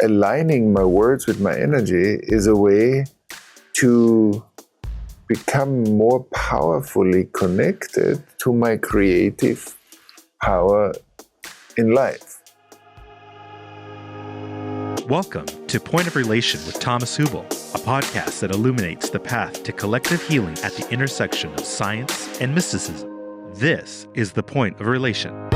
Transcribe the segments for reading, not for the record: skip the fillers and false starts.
aligning my words with my energy is a way to become more powerfully connected to my creative power in life. Welcome to Point of Relation with Thomas Hübl, a podcast that illuminates the path to collective healing at the intersection of science and mysticism. This is the Point of Relation.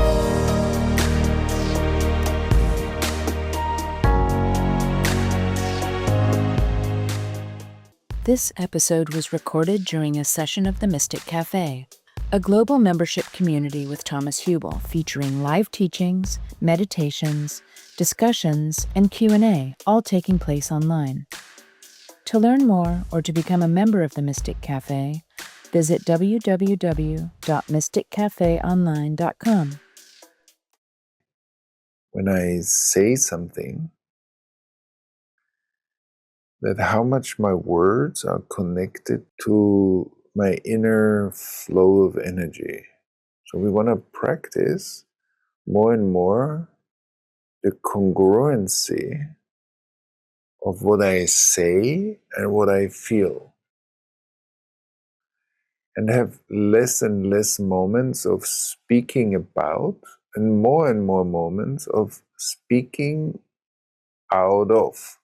This episode was recorded during a session of the Mystic Cafe, a global membership community with Thomas Hübl featuring live teachings, meditations, discussions, and Q&A, all taking place online. To learn more or to become a member of the Mystic Cafe, visit www.mysticcafeonline.com. When I say something, that how much my words are connected to my inner flow of energy. So we want to practice more and more the congruency of what I say and what I feel, and have less and less moments of speaking about and more moments of speaking out of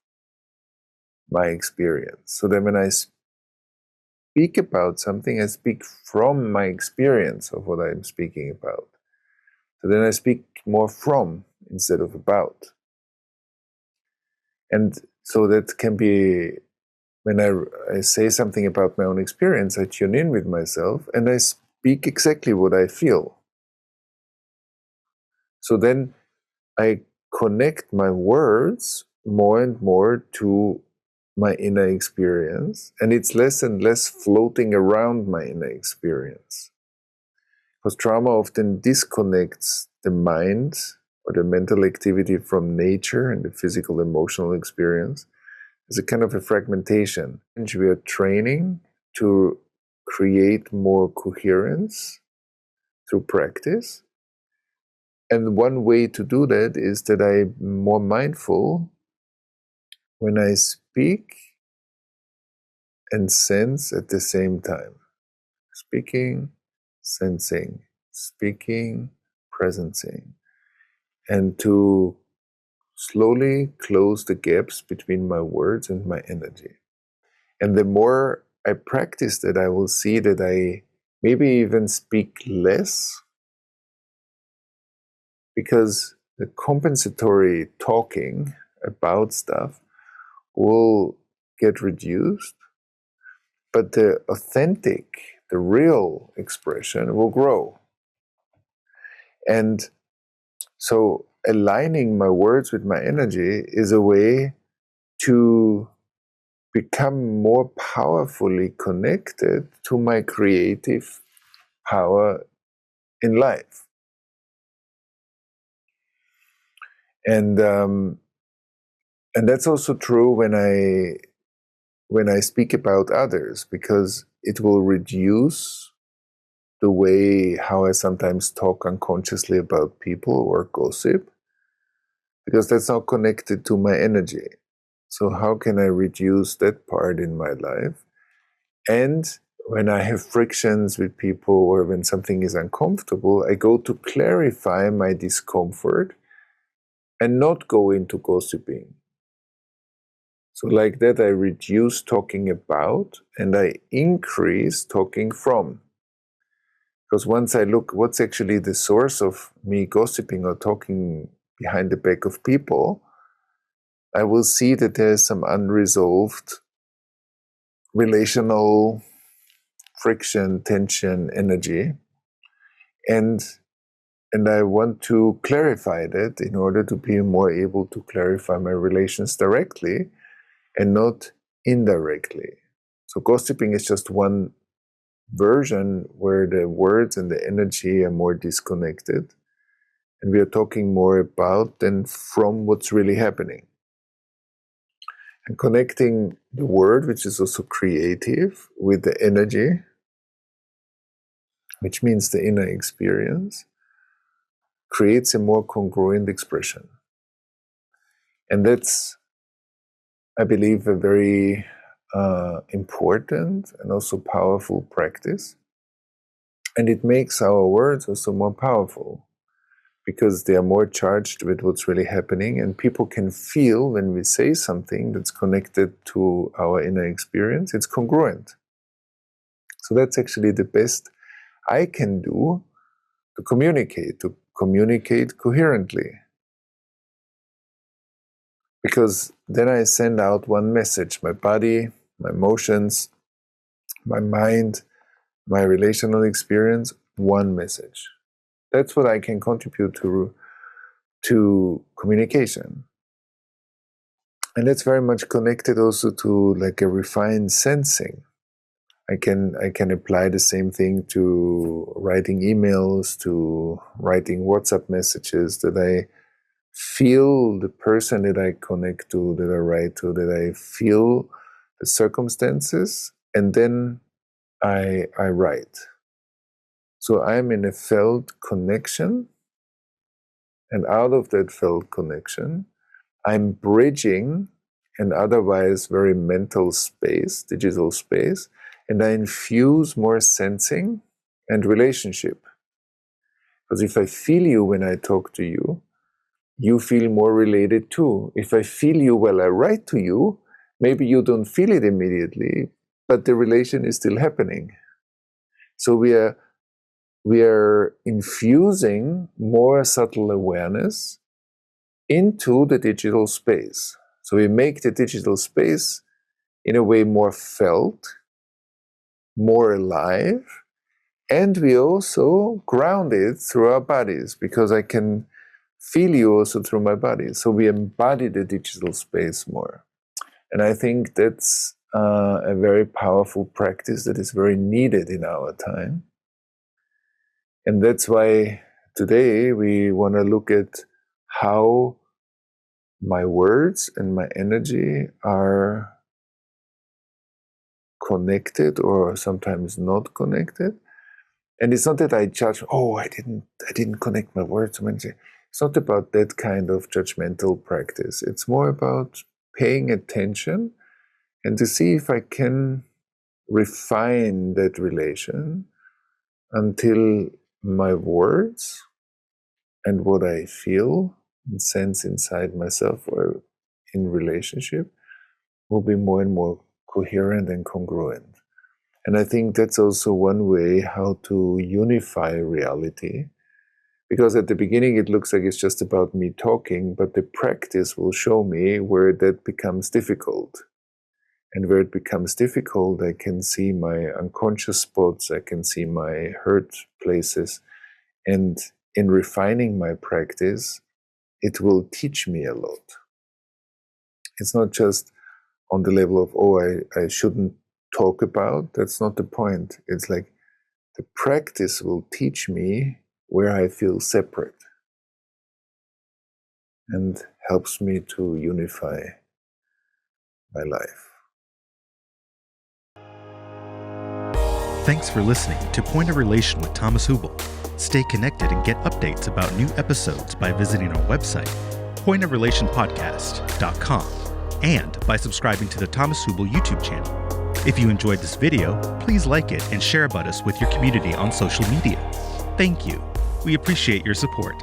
my experience. So that when I speak about something, I speak from my experience of what I'm speaking about. So then I speak more from instead of about. And so that can be, when I say something about my own experience, I tune in with myself and I speak exactly what I feel. So then I connect my words more and more to my inner experience, and it's less and less floating around my inner experience. Because trauma often disconnects the mind or the mental activity from nature and the physical emotional experience. It's a kind of a fragmentation. And we are training to create more coherence through practice. And one way to do that is that I'm more mindful when I speak and sense at the same time. Speaking, sensing, speaking, presencing. And to slowly close the gaps between my words and my energy. And the more I practice that, I will see that I maybe even speak less, because the compensatory talking about stuff will get reduced, but the authentic, the real expression will grow. And so aligning my words with my energy is a way to become more powerfully connected to my creative power in life. And that's also true when I speak about others, because it will reduce the way how I sometimes talk unconsciously about people or gossip, because that's not connected to my energy. So how can I reduce that part in my life? And when I have frictions with people or when something is uncomfortable, I go to clarify my discomfort and not go into gossiping. So like that, I reduce talking about and I increase talking from. Because once I look what's actually the source of me gossiping or talking behind the back of people, I will see that there's some unresolved relational friction, tension, energy. And I want to clarify that in order to be more able to clarify my relations directly and not indirectly. So gossiping is just one version where the words and the energy are more disconnected. And we are talking more about than from what's really happening. And connecting the word, which is also creative, with the energy, which means the inner experience, creates a more congruent expression. And that's, I believe, a very important and also powerful practice. And it makes our words also more powerful because they are more charged with what's really happening, and people can feel when we say something that's connected to our inner experience, it's congruent. So that's actually the best I can do to communicate coherently. Because then I send out one message, my body, my emotions, my mind, my relational experience, one message. That's what I can contribute to communication. And that's very much connected also to like a refined sensing. I can apply the same thing to writing emails, to writing WhatsApp messages, that I feel the person that I connect to, that I write to, that I feel the circumstances, and then I write. So I'm in a felt connection, and out of that felt connection, I'm bridging an otherwise very mental space, digital space, and I infuse more sensing and relationship. Because if I feel you when I talk to you, you feel more related too. If I feel you while I write to you, maybe you don't feel it immediately, but the relation is still happening. So we are infusing more subtle awareness into the digital space. So we make the digital space in a way more felt, more alive, and we also ground it through our bodies, because I can feel you also through my body. So we embody the digital space more. And I think that's a very powerful practice that is very needed in our time. And that's why today we want to look at how my words and my energy are connected or sometimes not connected. And it's not that I judge, I didn't connect my words. It's not about that kind of judgmental practice. It's more about paying attention and to see if I can refine that relation until my words and what I feel and sense inside myself or in relationship will be more and more coherent and congruent. And I think that's also one way how to unify reality. Because at the beginning it looks like it's just about me talking, but the practice will show me where that becomes difficult. And where it becomes difficult, I can see my unconscious spots, I can see my hurt places. And in refining my practice, it will teach me a lot. It's not just on the level of, I shouldn't talk about. That's not the point. It's like the practice will teach me where I feel separate and helps me to unify my life. Thanks for listening to Point of Relation with Thomas Hübl. Stay connected and get updates about new episodes by visiting our website, pointofrelationpodcast.com, and by subscribing to the Thomas Hübl YouTube channel. If you enjoyed this video, please like it and share about us with your community on social media. Thank you. We appreciate your support.